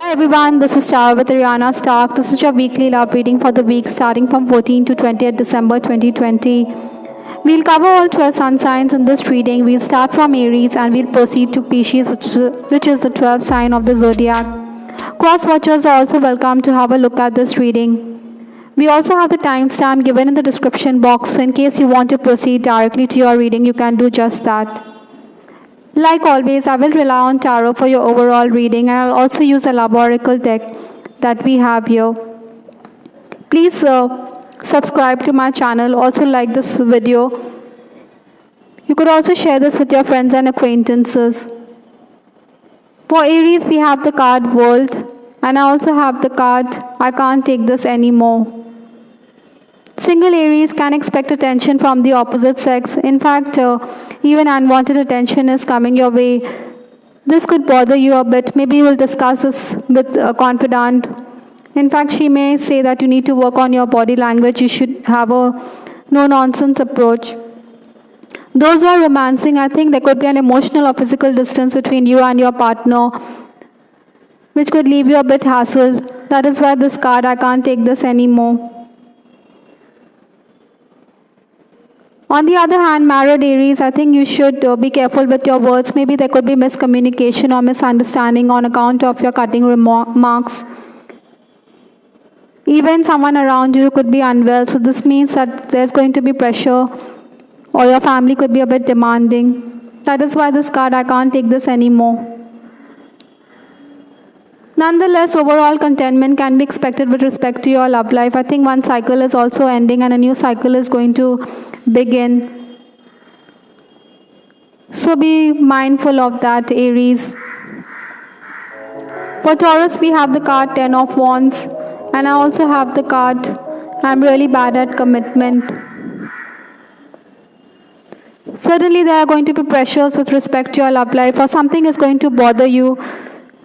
Hi everyone, this is Chara with Ariana Stark. This is your weekly love reading for the week starting from 14 to 20th December 2020. We'll cover all 12 sun signs in this reading. We'll start from Aries and we'll proceed to Pisces, which is the 12th sign of the zodiac. Cross watchers are also welcome to have a look at this reading. We also have the timestamp given in the description box, so in case you want to proceed directly to your reading, you can do just that. Like always, I will rely on tarot for your overall reading, and I'll also use a love oracle deck that we have here. Please subscribe to my channel. Also like this video. You could also share this with your friends and acquaintances. For Aries, we have the card World, and I also have the card I Can't Take This Anymore. Single Aries can expect attention from the opposite sex. In fact, even unwanted attention is coming your way. This could bother you a bit. Maybe you will discuss this with a confidant. In fact, she may say that you need to work on your body language. You should have a no-nonsense approach. Those who are romancing, I think there could be an emotional or physical distance between you and your partner, which could leave you a bit hassled. That is why this card, I Can't Take This Anymore. On the other hand, married Aries, I think you should be careful with your words. Maybe there could be miscommunication or misunderstanding on account of your cutting remarks. Even someone around you could be unwell, so this means that there's going to be pressure or your family could be a bit demanding. That is why this card, I Can't Take This Anymore. Nonetheless, overall contentment can be expected with respect to your love life. I think one cycle is also ending and a new cycle is going to begin. So be mindful of that, Aries. For Taurus, we have the card 10 of Wands, and I also have the card I'm really bad at commitment. Certainly there are going to be pressures with respect to your love life, or something is going to bother you.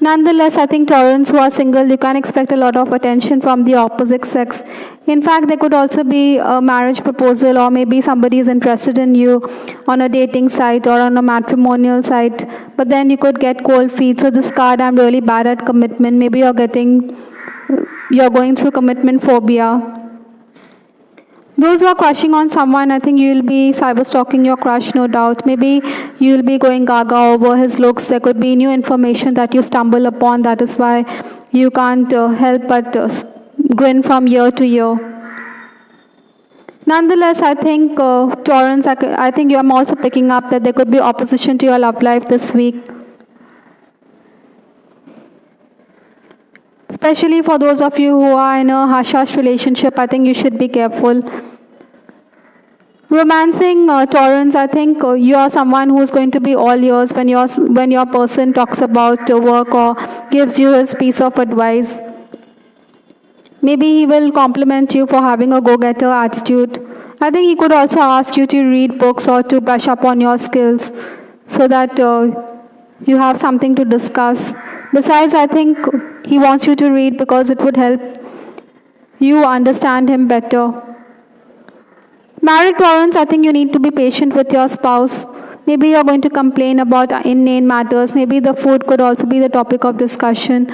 Nonetheless, I think Taurans who are single, you can expect a lot of attention from the opposite sex. In fact, there could also be a marriage proposal, or maybe somebody is interested in you on a dating site or on a matrimonial site, but then you could get cold feet. So this card, I'm really bad at commitment. Maybe you're going through commitment phobia. Those who are crushing on someone, I think you'll be cyber stalking your crush, no doubt. Maybe you'll be going gaga over his looks. There could be new information that you stumble upon. That is why you can't help but grin from year to year. Nonetheless, I think Taurans, I think I'm also picking up that there could be opposition to your love life this week. Especially for those of you who are in a hush-hush relationship, I think you should be careful. Romancing Taurans, I think you are someone who is going to be all ears when your person talks about work or gives you his piece of advice. Maybe he will compliment you for having a go-getter attitude. I think he could also ask you to read books or to brush up on your skills so that you have something to discuss. Besides, I think he wants you to read because it would help you understand him better. Married Taurans, I think you need to be patient with your spouse. Maybe you're going to complain about inane matters. Maybe the food could also be the topic of discussion.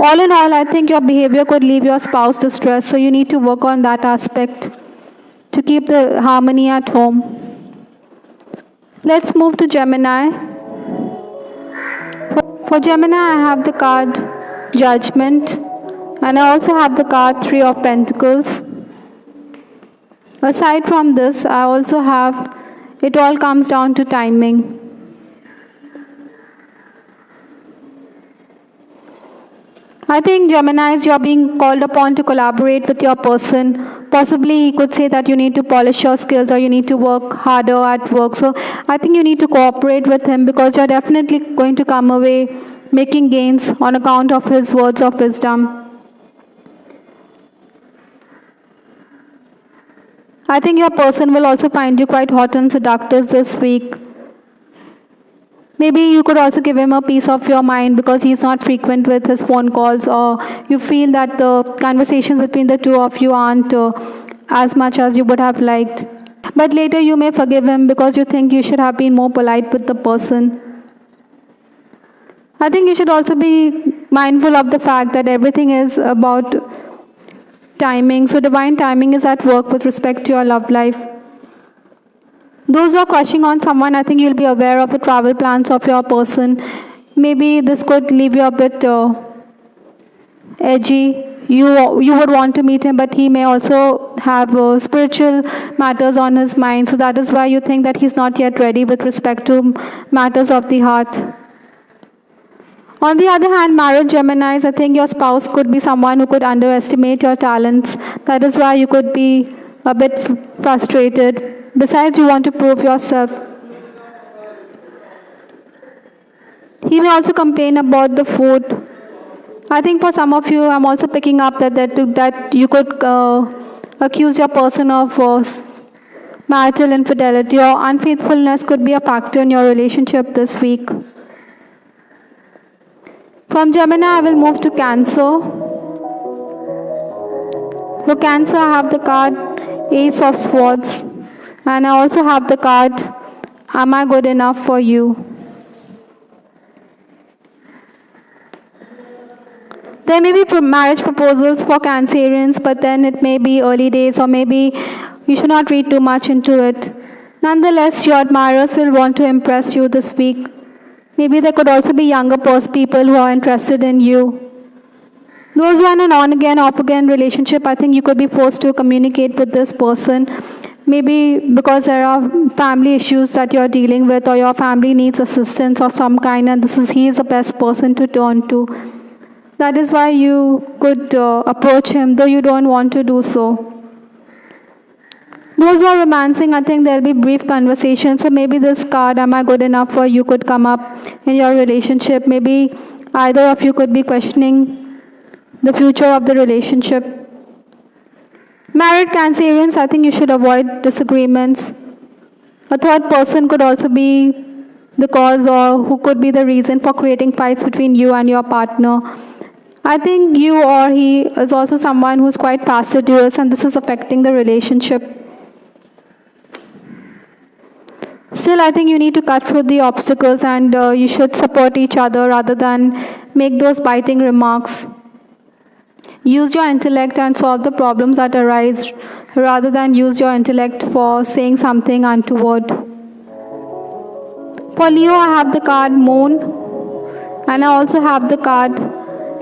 All in all, I think your behavior could leave your spouse distressed, so you need to work on that aspect to keep the harmony at home. Let's move to Gemini. For Gemini, I have the card Judgment, and I also have the card 3 of Pentacles. Aside from this, I also have, it all comes down to timing. I think Geminis, you're being called upon to collaborate with your person. Possibly he could say that you need to polish your skills or you need to work harder at work. So I think you need to cooperate with him because you're definitely going to come away making gains on account of his words of wisdom. I think your person will also find you quite hot and seductive this week. Maybe you could also give him a piece of your mind because he's not frequent with his phone calls, or you feel that the conversations between the two of you aren't as much as you would have liked. But later you may forgive him because you think you should have been more polite with the person. I think you should also be mindful of the fact that everything is about timing. So divine timing is at work with respect to your love life. Those who are crushing on someone, I think you'll be aware of the travel plans of your person. Maybe this could leave you a bit edgy. You would want to meet him, but he may also have spiritual matters on his mind. So that is why you think that he's not yet ready with respect to matters of the heart. On the other hand, married Geminis, I think your spouse could be someone who could underestimate your talents. That is why you could be a bit frustrated. Besides, you want to prove yourself. He may also complain about the food. I think for some of you, I'm also picking up that you could accuse your person of marital infidelity, or unfaithfulness could be a factor in your relationship this week. From Gemini, I will move to Cancer. For Cancer, I have the card Ace of Swords. And I also have the card, Am I Good Enough for You? There may be marriage proposals for Cancerians, but then it may be early days, or maybe you should not read too much into it. Nonetheless, your admirers will want to impress you this week. Maybe there could also be younger people who are interested in you. Those who are in an on-again, off-again relationship, I think you could be forced to communicate with this person. Maybe because there are family issues that you're dealing with, or your family needs assistance of some kind, and he is the best person to turn to. That is why you could approach him, though you don't want to do so. Those who are romancing, I think there'll be brief conversations. So maybe this card, Am I Good Enough for You, could come up in your relationship. Maybe either of you could be questioning the future of the relationship. Married Cancerians, I think you should avoid disagreements. A third person could also be the cause, or who could be the reason for creating fights between you and your partner. I think you or he is also someone who's quite fastidious, and this is affecting the relationship. Still, I think you need to cut through the obstacles, and you should support each other rather than make those biting remarks. Use your intellect and solve the problems that arise rather than use your intellect for saying something untoward. For Leo, I have the card Moon, and I also have the card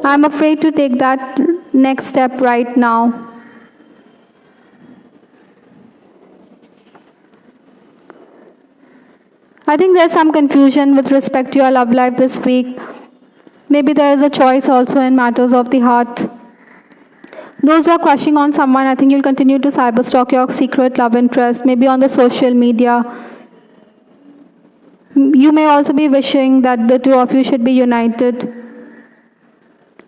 I'm afraid to take that next step right now. I think there's some confusion with respect to your love life this week. Maybe there is a choice also in matters of the heart. Those who are crushing on someone, I think you'll continue to cyberstalk your secret love interest, maybe on the social media. You may also be wishing that the two of you should be united.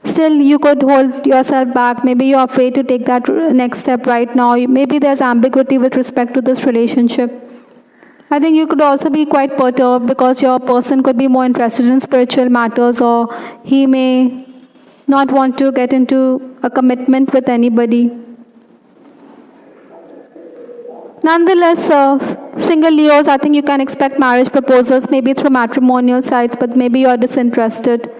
Still, you could hold yourself back. Maybe you're afraid to take that next step right now. Maybe there's ambiguity with respect to this relationship. I think you could also be quite perturbed because your person could be more interested in spiritual matters, or he may not want to get into a commitment with anybody. Nonetheless, single Leos, I think you can expect marriage proposals, maybe through matrimonial sites, but maybe you're disinterested.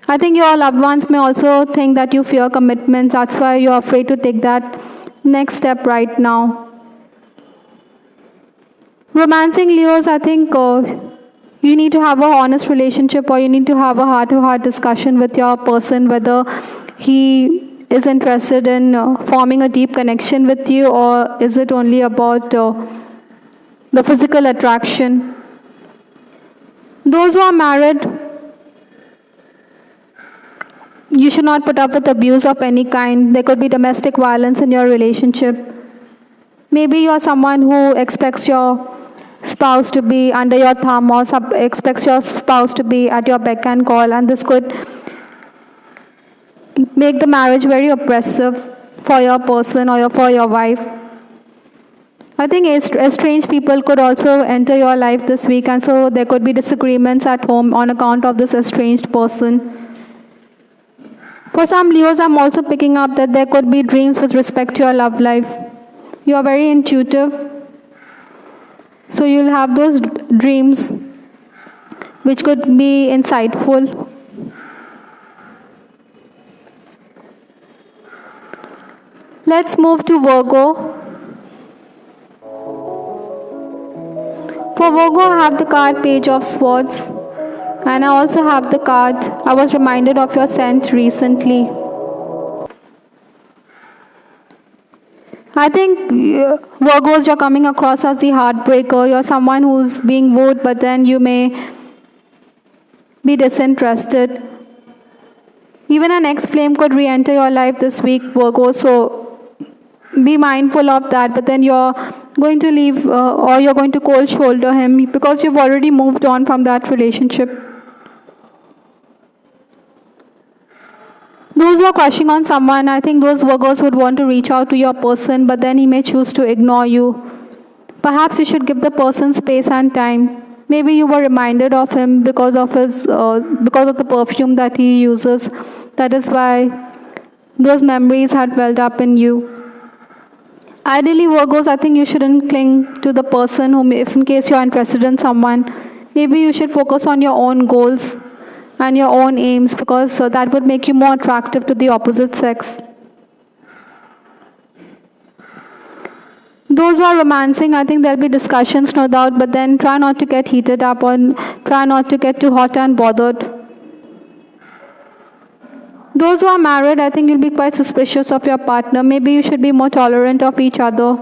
I think your loved ones may also think that you fear commitments. That's why you're afraid to take that next step right now. Romancing Leos, I think you need to have an honest relationship, or you need to have a heart-to-heart discussion with your person, whether he is interested in forming a deep connection with you, or is it only about the physical attraction. Those who are married, you should not put up with abuse of any kind. There could be domestic violence in your relationship. Maybe you are someone who expects your spouse to be under your thumb, or expects your spouse to be at your beck and call, and this could make the marriage very oppressive for your person or for your wife. I think estranged people could also enter your life this week, and so there could be disagreements at home on account of this estranged person. For some Leos, I'm also picking up that there could be dreams with respect to your love life. You are very intuitive, so you'll have those dreams. which could be insightful. Let's move to Virgo. For Virgo, I have the card Page of Swords, and I also have the card I was reminded of your scent recently. I think Virgos, you're coming across as the heartbreaker. You're someone who's being wooed, but then you may be disinterested. Even an ex-flame could re-enter your life this week, Virgo, so be mindful of that. But then you're going to leave or you're going to cold shoulder him because you've already moved on from that relationship. Those who are crushing on someone, I think those Virgos would want to reach out to your person, but then he may choose to ignore you. Perhaps you should give the person space and time. Maybe you were reminded of him because of the perfume that he uses. That is why those memories had welled up in you. Ideally, Virgos, I think you shouldn't cling to the person whom, if in case you are interested in someone, maybe you should focus on your own goals and your own aims, because that would make you more attractive to the opposite sex. Those who are romancing, I think there'll be discussions, no doubt, but then try not to get heated up or try not to get too hot and bothered. Those who are married, I think you'll be quite suspicious of your partner. Maybe you should be more tolerant of each other.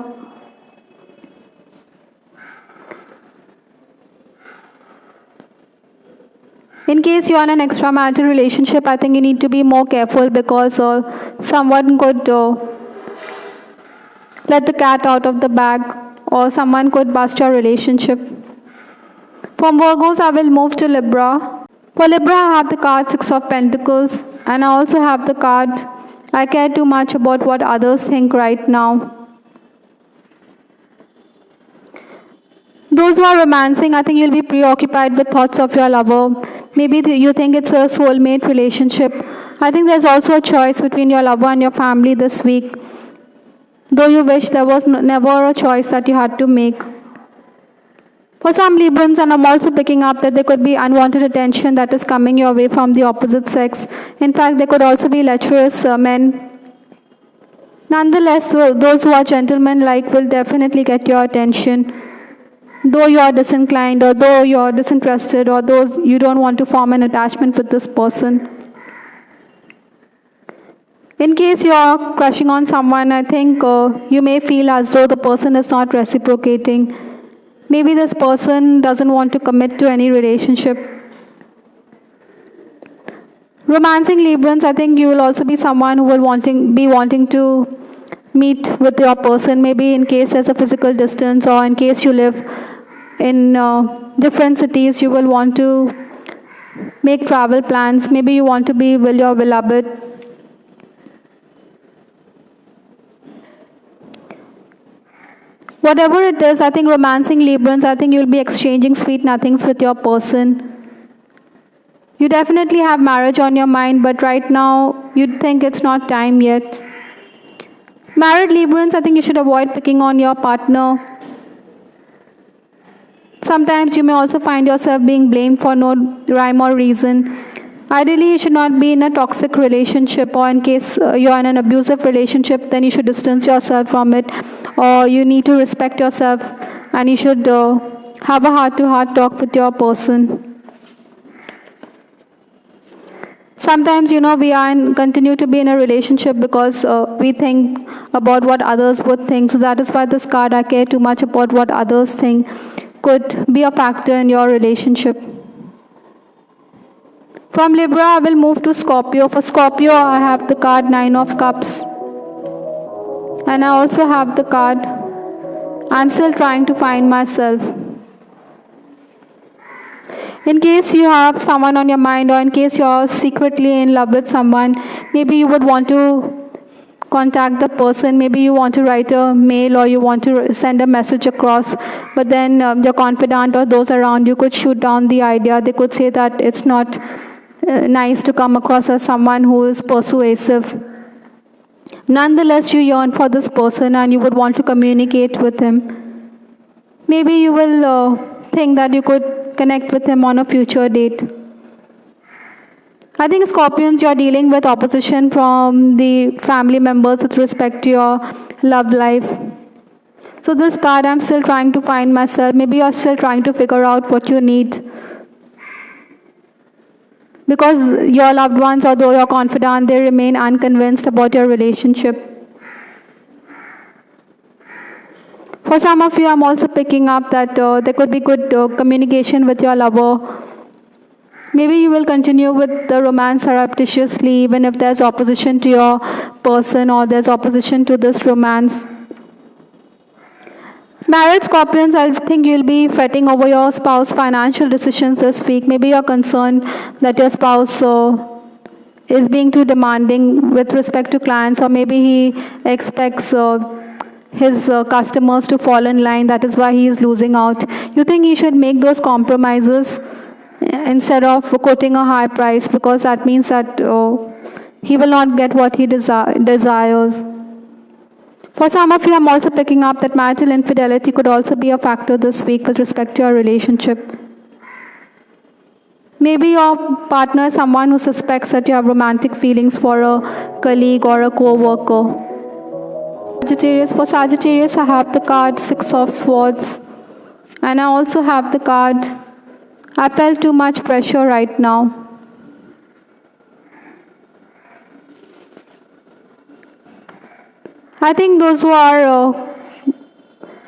In case you're in an extramarital relationship, I think you need to be more careful because someone could let the cat out of the bag, or someone could bust your relationship. From Virgos, I will move to Libra. For Libra, I have the card Six of Pentacles, and I also have the card I care too much about what others think right now. Those who are romancing, I think you'll be preoccupied with thoughts of your lover. Maybe you think it's a soulmate relationship. I think there's also a choice between your lover and your family this week, though you wish there was never a choice that you had to make. For some Librans, and I'm also picking up that there could be unwanted attention that is coming your way from the opposite sex. In fact, there could also be lecherous men. Nonetheless, those who are gentlemen-like will definitely get your attention. Though you are disinclined, or though you are disinterested, or though you don't want to form an attachment with this person. In case you are crushing on someone, I think you may feel as though the person is not reciprocating. Maybe this person doesn't want to commit to any relationship. Romancing Librans, I think you will also be someone who will be wanting to meet with your person, maybe in case there's a physical distance, or in case you live in different cities, you will want to make travel plans. Maybe you want to be with your beloved. Whatever it is, I think romancing Librans, I think you'll be exchanging sweet nothings with your person. You definitely have marriage on your mind, but right now you think it's not time yet. Married Librans, I think you should avoid picking on your partner. Sometimes you may also find yourself being blamed for no rhyme or reason. Ideally, you should not be in a toxic relationship, or in case you're in an abusive relationship, then you should distance yourself from it, or you need to respect yourself, and you should have a heart-to-heart talk with your person. Sometimes, we continue to be in a relationship because we think about what others would think. So that is why this card, I care too much about what others think, could be a factor in your relationship. From Libra, I will move to Scorpio. For Scorpio, I have the card Nine of Cups. And I also have the card I'm still trying to find myself. In case you have someone on your mind, or in case you're secretly in love with someone, maybe you would want to contact the person. Maybe you want to write a mail, or you want to send a message across, but then your confidant or those around you could shoot down the idea. They could say that it's not nice to come across as someone who is persuasive. Nonetheless, you yearn for this person and you would want to communicate with him. Maybe you will think that you could connect with him on a future date. I think Scorpions, you're dealing with opposition from the family members with respect to your love life. So this card, I'm still trying to find myself. Maybe you're still trying to figure out what you need. Because your loved ones, although you're confident, they remain unconvinced about your relationship. For some of you, I'm also picking up that there could be good communication with your lover. Maybe you will continue with the romance surreptitiously, even if there's opposition to your person or there's opposition to this romance. Married Scorpions, I think you'll be fretting over your spouse's financial decisions this week. Maybe you're concerned that your spouse is being too demanding with respect to clients, or maybe he expects his customers to fall in line. That is why he is losing out. You think he should make those compromises instead of quoting a high price, because that means that he will not get what he desires. For some of you, I'm also picking up that marital infidelity could also be a factor this week with respect to your relationship. Maybe your partner is someone who suspects that you have romantic feelings for a colleague or a co-worker. Sagittarius, for Sagittarius, I have the card Six of Swords. And I also have the card, I felt too much pressure right now. I think those who are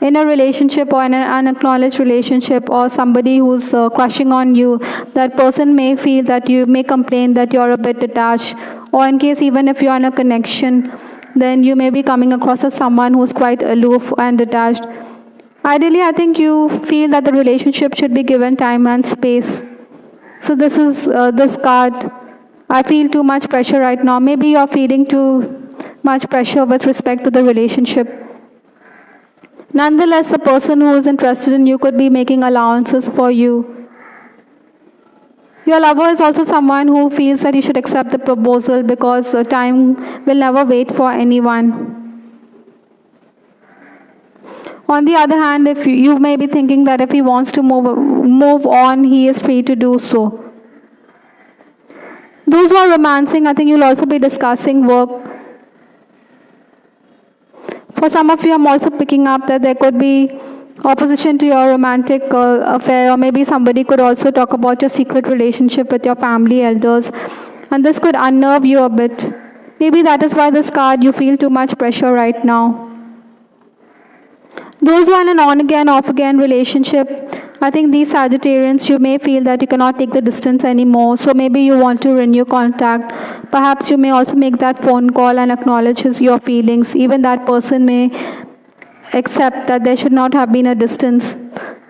in a relationship or in an unacknowledged relationship, or somebody who's crushing on you, that person may feel that you may complain that you're a bit detached, or in case even if you're in a connection, then you may be coming across as someone who's quite aloof and detached. Ideally, I think you feel that the relationship should be given time and space. So this is this card. I feel too much pressure right now. Maybe you're feeling too much pressure with respect to the relationship. Nonetheless, the person who is interested in you could be making allowances for you. Your lover is also someone who feels that you should accept the proposal, because time will never wait for anyone. On the other hand, if you may be thinking that if he wants to move on, he is free to do so. Those who are romancing, I think you'll also be discussing work. For some of you, I'm also picking up that there could be opposition to your romantic affair, or maybe somebody could also talk about your secret relationship with your family elders, and this could unnerve you a bit. Maybe that is why this card, you feel too much pressure right now. Those who are in an on-again, off-again relationship, I think these Sagittarians, you may feel that you cannot take the distance anymore, so maybe you want to renew contact. Perhaps you may also make that phone call and acknowledge your feelings. Even that person may accept that there should not have been a distance.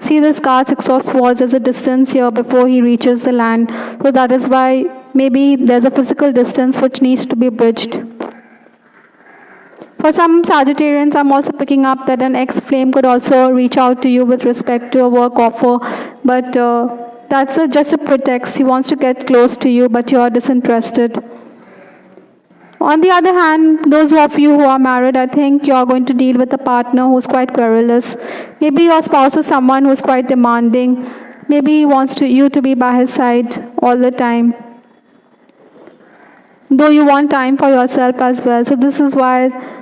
See this card, Six of Swords, as a distance here before he reaches the land. So that is why maybe there's a physical distance which needs to be bridged. For some Sagittarians, I'm also picking up that an ex-flame could also reach out to you with respect to a work offer, but that's just a pretext. He wants to get close to you, but you're disinterested. On the other hand, those of you who are married, I think you're going to deal with a partner who's quite querulous. Maybe your spouse is someone who's quite demanding. Maybe he wants you to be by his side all the time, though you want time for yourself as well. So this is why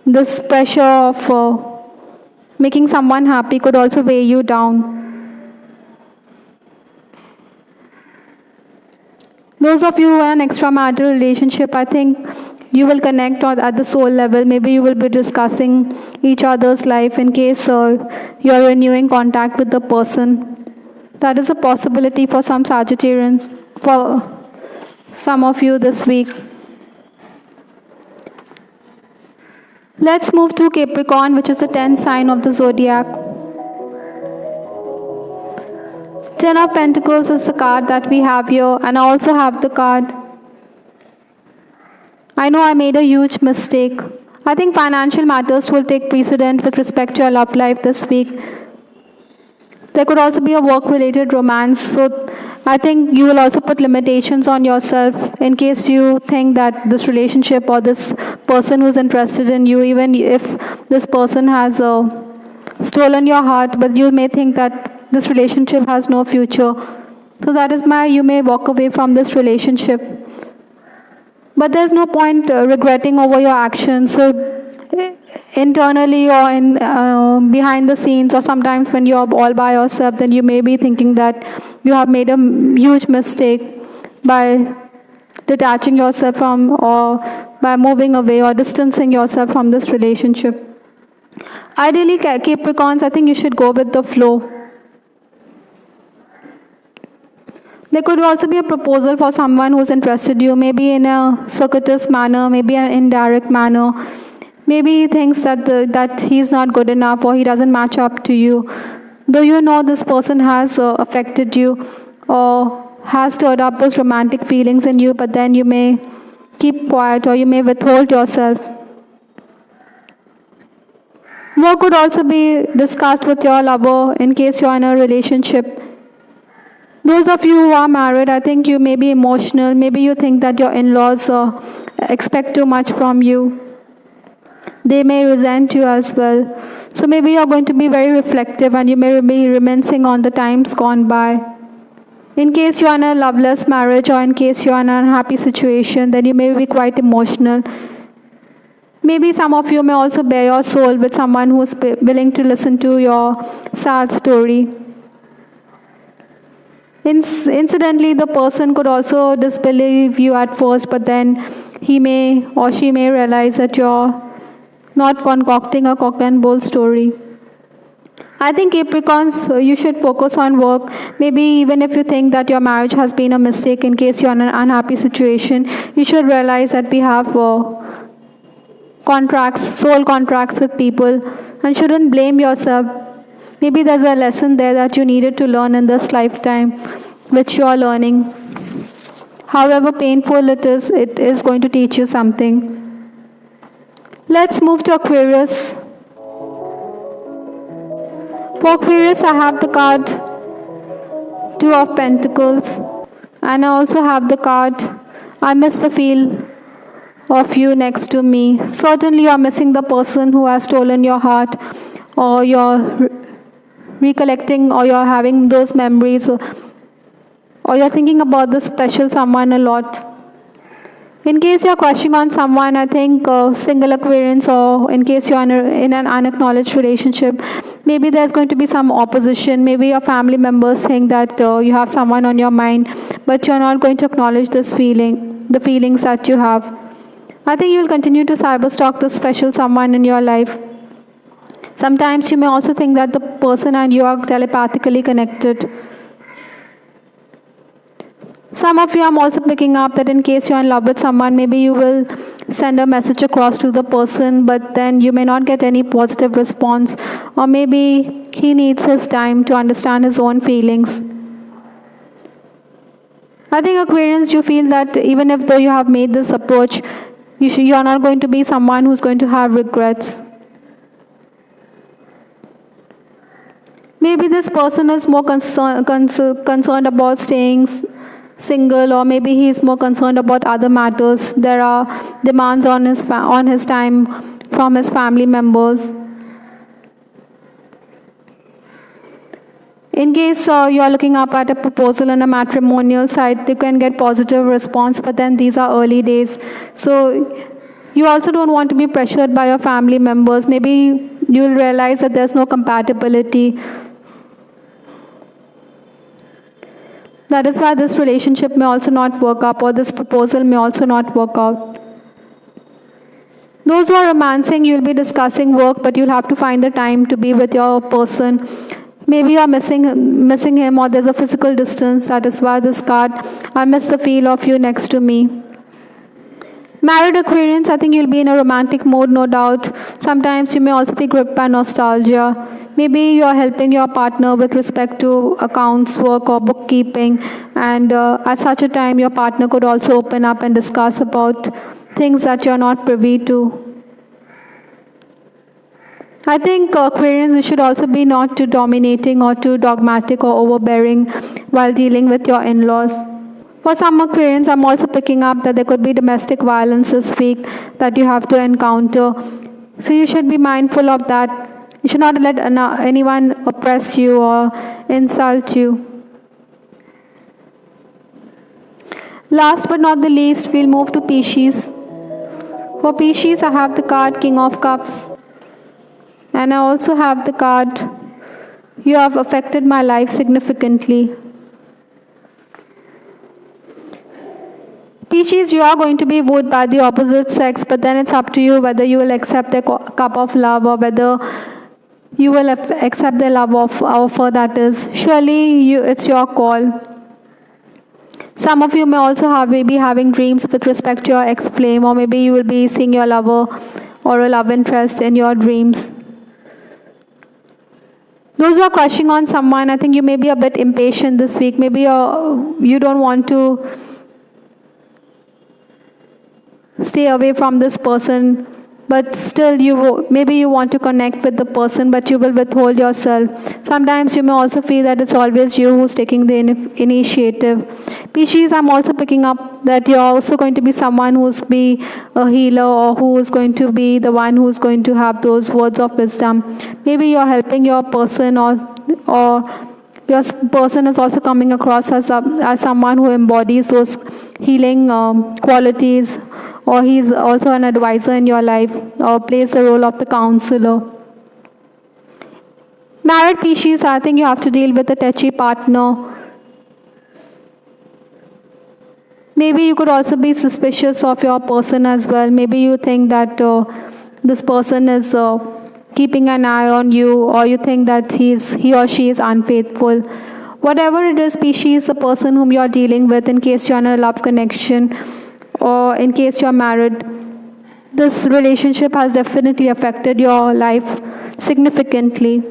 this pressure of making someone happy could also weigh you down. Those of you who are in an extramarital relationship, I think you will connect at the soul level. Maybe you will be discussing each other's life in case you're renewing contact with the person. That is a possibility for some Sagittarians, for some of you this week. Let's move to Capricorn, which is the 10th sign of the zodiac. 10 of Pentacles is the card that we have here, and I also have the card. I know I made a huge mistake. I think financial matters will take precedent with respect to your love life this week. There could also be a work-related romance, so I think you will also put limitations on yourself in case you think that this relationship or this person who's interested in you, even if this person has stolen your heart, but you may think that this relationship has no future. So that is why you may walk away from this relationship. But there's no point regretting over your actions. So internally or in behind the scenes, or sometimes when you're all by yourself, then you may be thinking that you have made a huge mistake by detaching yourself from, or by moving away or distancing yourself from this relationship. Ideally, Capricorns, I think you should go with the flow. There could also be a proposal for someone who's interested in you, maybe in a circuitous manner, maybe an indirect manner. Maybe he thinks that he's not good enough or he doesn't match up to you. Though you know this person has affected you or has stirred up those romantic feelings in you, but then you may keep quiet or you may withhold yourself. Work could also be discussed with your lover in case you're in a relationship. Those of you who are married, I think you may be emotional. Maybe you think that your in-laws expect too much from you. They may resent you as well. So maybe you're going to be very reflective and you may be reminiscing on the times gone by. In case you're in a loveless marriage or in case you're in an unhappy situation, then you may be quite emotional. Maybe some of you may also bare your soul with someone who's willing to listen to your sad story. Incidentally, the person could also disbelieve you at first, but then he may or she may realize that you're not concocting a cock and bull story. I think Capricorns, you should focus on work. Maybe even if you think that your marriage has been a mistake, in case you're in an unhappy situation, you should realize that we have soul contracts with people, and shouldn't blame yourself. Maybe there's a lesson there that you needed to learn in this lifetime, which you are learning. However painful it is going to teach you something. Let's move to Aquarius. For Aquarius, I have the card 2 of Pentacles, and I also have the card, I miss the feel of you next to me. Certainly, you're missing the person who has stolen your heart, or you're recollecting, or you're having those memories, or you're thinking about this special someone a lot. In case you're crushing on someone, I think single Aquarians, or in case you're in an unacknowledged relationship, maybe there's going to be some opposition. Maybe your family members think that you have someone on your mind, but you're not going to acknowledge this feeling, the feelings that you have. I think you'll continue to cyberstalk this special someone in your life. Sometimes you may also think that the person and you are telepathically connected. Some of you, I'm also picking up that in case you're in love with someone, maybe you will send a message across to the person, but then you may not get any positive response, or maybe he needs his time to understand his own feelings. I think Aquarians, you feel that even if though you have made this approach, you are not going to be someone who's going to have regrets. Maybe this person is more concerned about staying single, or maybe he is more concerned about other matters. There are demands on his time from his family members. In case you are looking up at a proposal on a matrimonial site, you can get positive response, but then these are early days. So you also don't want to be pressured by your family members. Maybe you'll realize that there's no compatibility. That is why this relationship may also not work up, or this proposal may also not work out. Those who are romancing, you'll be discussing work, but you'll have to find the time to be with your person. Maybe you're missing him, or there's a physical distance. That is why this card, I miss the feel of you next to me. Married Aquarians, I think you'll be in a romantic mode, no doubt. Sometimes you may also be gripped by nostalgia. Maybe you're helping your partner with respect to accounts work or bookkeeping, and at such a time your partner could also open up and discuss about things that you're not privy to. I think Aquarians, you should also be not too dominating or too dogmatic or overbearing while dealing with your in-laws. For some Aquarians, I'm also picking up that there could be domestic violence this week that you have to encounter. So you should be mindful of that. You should not let anyone oppress you or insult you. Last but not the least, we'll move to Pisces. For Pisces, I have the card King of Cups. And I also have the card, you have affected my life significantly. Pisces, you are going to be wooed by the opposite sex, but then it's up to you whether you will accept their cup of love or whether you will accept their love offer, that is. Surely it's your call. Some of you may also be having dreams with respect to your ex-flame, or maybe you will be seeing your lover or a love interest in your dreams. Those who are crushing on someone, I think you may be a bit impatient this week. Maybe you don't want to stay away from this person, but still maybe you want to connect with the person, but you will withhold yourself. Sometimes you may also feel that it's always you who's taking the initiative. Pisces, I'm also picking up that you're also going to be someone who's be a healer, or who is going to be the one who's going to have those words of wisdom. Maybe you're helping your person, or your person is also coming across as someone who embodies those healing qualities, or he's also an advisor in your life, or plays the role of the counselor. Married Pisces, I think you have to deal with a touchy partner. Maybe you could also be suspicious of your person as well. Maybe you think that this person is keeping an eye on you, or you think that he or she is unfaithful. Whatever it is, Pisces, the person whom you are dealing with, in case you are in a love connection, or in case you are married, this relationship has definitely affected your life significantly.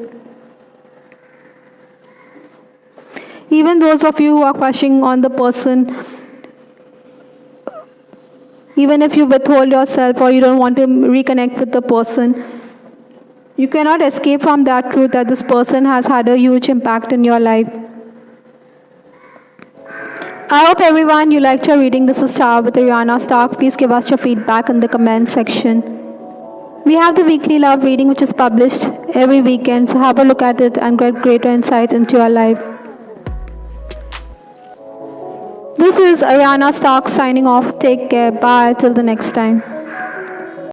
Even those of you who are crushing on the person, even if you withhold yourself or you don't want to reconnect with the person, you cannot escape from that truth that this person has had a huge impact in your life. I hope everyone you liked your reading. This is Star with Ariana Stark. Please give us your feedback in the comment section. We have the weekly love reading which is published every weekend, so have a look at it and get greater insight into your life. This is Ariana Stark signing off. Take care. Bye. Till the next time.